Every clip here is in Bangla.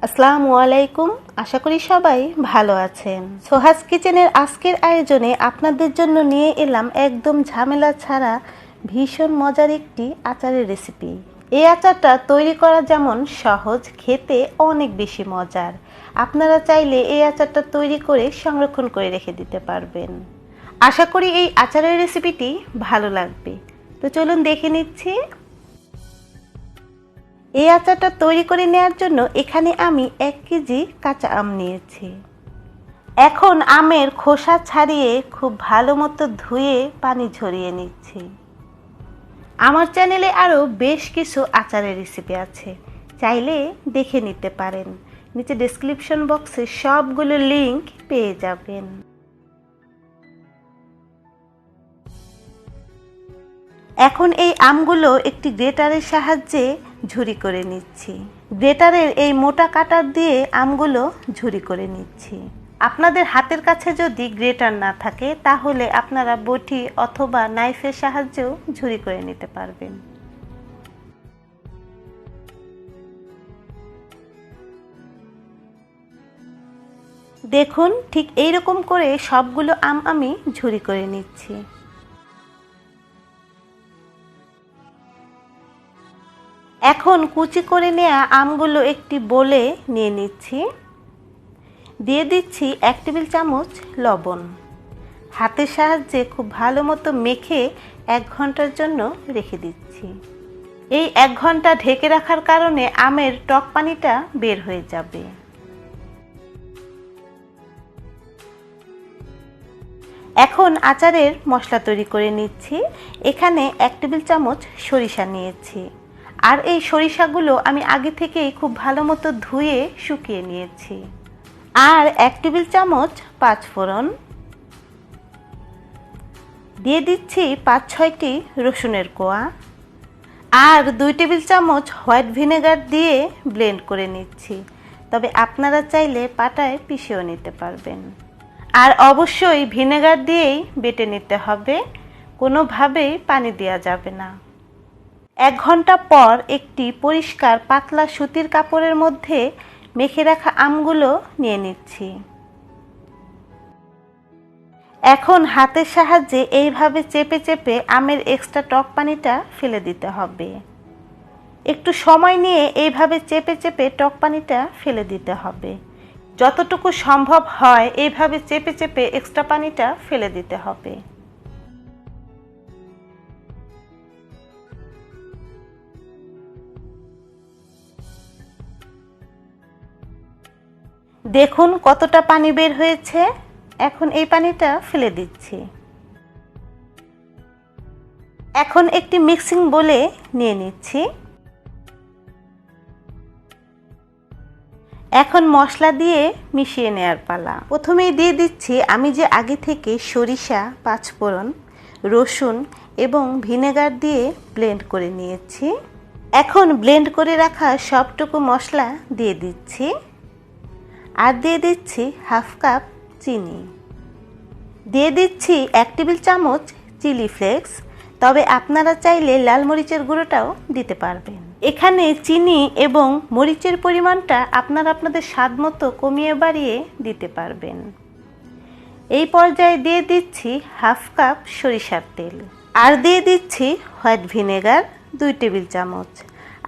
আসসালামু আলাইকুম। আশা করি সবাই ভালো আছেন। সোহাস কিচেনের আজকের আয়োজনে আপনাদের জন্য নিয়ে এলাম একদম ঝামেলা ছাড়া ভীষণ মজার একটি আচারের রেসিপি। এই আচারটা তৈরি করা যেমন সহজ, খেতে অনেক বেশি মজার। আপনারা চাইলে এই আচারটা তৈরি করে সংরক্ষণ করে রেখে দিতে পারবেন। আশা করি এই আচারের রেসিপিটি ভালো লাগবে। তো চলুন দেখে নিচ্ছি। এই আচারটা তৈরি করে নেওয়ার জন্য এখানে আমি 1 কেজি কাঁচা আম নিয়েছি। এখন আমের খোসা ছাড়িয়ে খুব ভালো মতো ধুয়ে পানি ঝরিয়ে নিচ্ছি। আমার চ্যানেলে আরও বেশ কিছু আচারের রেসিপি আছে, চাইলে দেখে নিতে পারেন। নিচে ডেসক্রিপশন বক্সে সবগুলো লিংক পেয়ে যাবেন। এখন এই আমগুলো একটি গ্রেটারের সাহায্যে ঝুরি করে নিচ্ছি। গ্রেটারের এই মোটা কাটার দিয়ে আমগুলো ঝুরি করে নিচ্ছি। আপনাদের হাতের কাছে যদি গ্রেটার না থাকে তাহলে আপনারা বটি অথবা নাইফের সাহায্যেও ঝুরি করে নিতে পারবেন। দেখুন, ঠিক এইরকম করে সবগুলো আম আমি ঝুরি করে নিচ্ছি। এখন কুচি করে নেওয়া আমগুলো একটি বোলে নিয়ে নিচ্ছি। দিয়ে দিচ্ছি 1 টেবিল চামচ লবণ। হাতের সাহায্যে খুব ভালো মতো মেখে 1 ঘন্টার জন্য রেখে দিচ্ছি। এই 1 ঘন্টা ঢেকে রাখার কারণে আমের টক পানিটা বের হয়ে যাবে। এখন আচারের মশলা তৈরি করে নিচ্ছি। এখানে 1 টেবিল চামচ সরিষা নিয়েছি। আর এই সরিষাগুলো আমি আগে থেকেই খুব ভালো মতো ধুয়ে শুকিয়ে নিয়েছি। আর 1 টেবিল চামচ 5 ফোড়ন দিয়ে দিচ্ছি। 5-6টি রসুনের কোয়া আর 2 টেবিল চামচ হোয়াইট ভিনেগার দিয়ে ব্লেন্ড করে নিচ্ছি। তবে আপনারা চাইলে পাটায় পিষেও নিতে পারবেন। আর অবশ্যই ভিনেগার দিয়েই বেটে নিতে হবে, কোনোভাবেই পানি দেওয়া যাবে না। 1 ঘন্টা পর একটি পরিষ্কার পাতলা সুতির কাপড়ের মধ্যে মেখে রাখা আমগুলো নিয়ে নিচ্ছি। এখন হাতের সাহায্যে এইভাবে চেপে চেপে আমের এক্সট্রা টক পানিটা ফেলে দিতে হবে। একটু সময় নিয়ে এইভাবে চেপে চেপে টক পানিটা ফেলে দিতে হবে। যতটুকু সম্ভব হয় এইভাবে চেপে চেপে এক্সট্রা পানিটা ফেলে দিতে হবে। দেখুন কতটা পানি বের হয়েছে। এখন এই পানিটা ফেলে দিচ্ছি। এখন একটি মিক্সিং বোলে নিয়ে নিচ্ছি। এখন মশলা দিয়ে মিশিয়ে নেওয়ার পালা। প্রথমেই দিয়ে দিচ্ছি আমি যে আগে থেকে সরিষা, 5 ফোড়ন, রসুন এবং ভিনেগার দিয়ে ব্লেন্ড করে নিয়েছি। এখন ব্লেন্ড করে রাখা সবটুকু মশলা দিয়ে দিচ্ছি। আর দিয়ে দিচ্ছি 1/2 কাপ চিনি। দিয়ে দিচ্ছি 1 টেবিল চামচ চিলি ফ্লেক্স, তবে আপনারা চাইলে লাল মরিচের গুঁড়োটাও দিতে পারবেন। এখানে চিনি এবং মরিচের পরিমাণটা আপনারা আপনাদের স্বাদ মতো কমিয়ে বাড়িয়ে দিতে পারবেন। এই পর্যায়ে দিয়ে দিচ্ছি 1/2 কাপ সরিষার তেল। আর দিয়ে দিচ্ছি হোয়াইট ভিনেগার 2 টেবিল চামচ।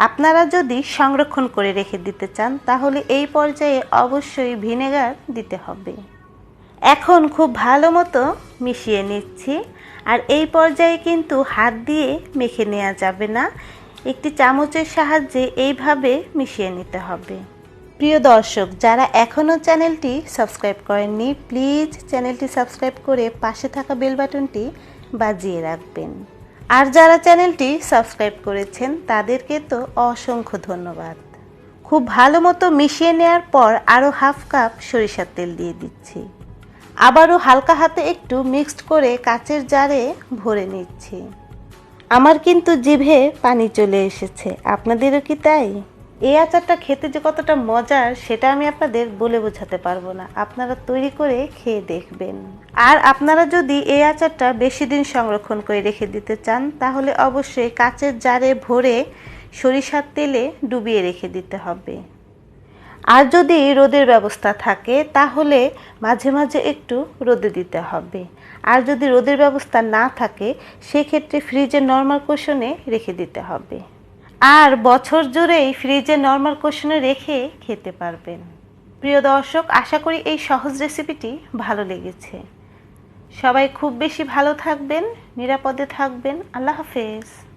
আপনারা যদি সংরক্ষণ করে রেখে দিতে চান তাহলে এই পর্যায়ে অবশ্যই ভিনেগার দিতে হবে। এখন খুব ভালো মতো মিশিয়ে নিচ্ছি। আর এই পর্যায়ে কিন্তু হাত দিয়ে মেখে নেওয়া যাবে না, একটি চামচের সাহায্যে এইভাবে মিশিয়ে নিতে হবে। প্রিয় দর্শক, যারা এখনও চ্যানেলটি সাবস্ক্রাইব করেননি প্লিজ চ্যানেলটি সাবস্ক্রাইব করে পাশে থাকা বেল বাটনটি বাজিয়ে রাখবেন। আর যারা চ্যানেলটি সাবস্ক্রাইব করেছেন তাদেরকে তো অসংখ্য ধন্যবাদ। খুব ভালো মতো মিশিয়ে নেওয়ার পর আরও 1/2 কাপ সরিষার তেল দিয়ে দিচ্ছি। আবারও হালকা হাতে একটু মিক্সড করে কাচের জারে ভরে নিচ্ছি। আমার কিন্তু জিভে পানি চলে এসেছে, আপনাদেরও কি তাই? এই আচারটা খেতে যে কতটা মজার সেটা আমি আপনাদের বলে বোঝাতে পারবো না। আপনারা তৈরি করে খেয়ে দেখবেন। আর আপনারা যদি এই আচারটা বেশি দিন সংরক্ষণ করে রেখে দিতে চান তাহলে অবশ্যই কাচের জারে ভরে সরিষার তেলে ডুবিয়ে রেখে দিতে হবে। আর যদি রোদের ব্যবস্থা থাকে তাহলে মাঝে মাঝে একটু রোদে দিতে হবে। আর যদি রোদের ব্যবস্থা না থাকে সেক্ষেত্রে ফ্রিজে নরমাল কুশনে রেখে দিতে হবে। আর বছর জুড়েই ফ্রিজে নরমাল কুশনে রেখে খেতে পারবেন। প্রিয় দর্শক, আশা করি এই সহজ রেসিপিটি ভালো লেগেছে। সবাই খুব বেশি ভালো থাকবেন, নিরাপদে থাকবেন। আল্লাহ হাফেজ।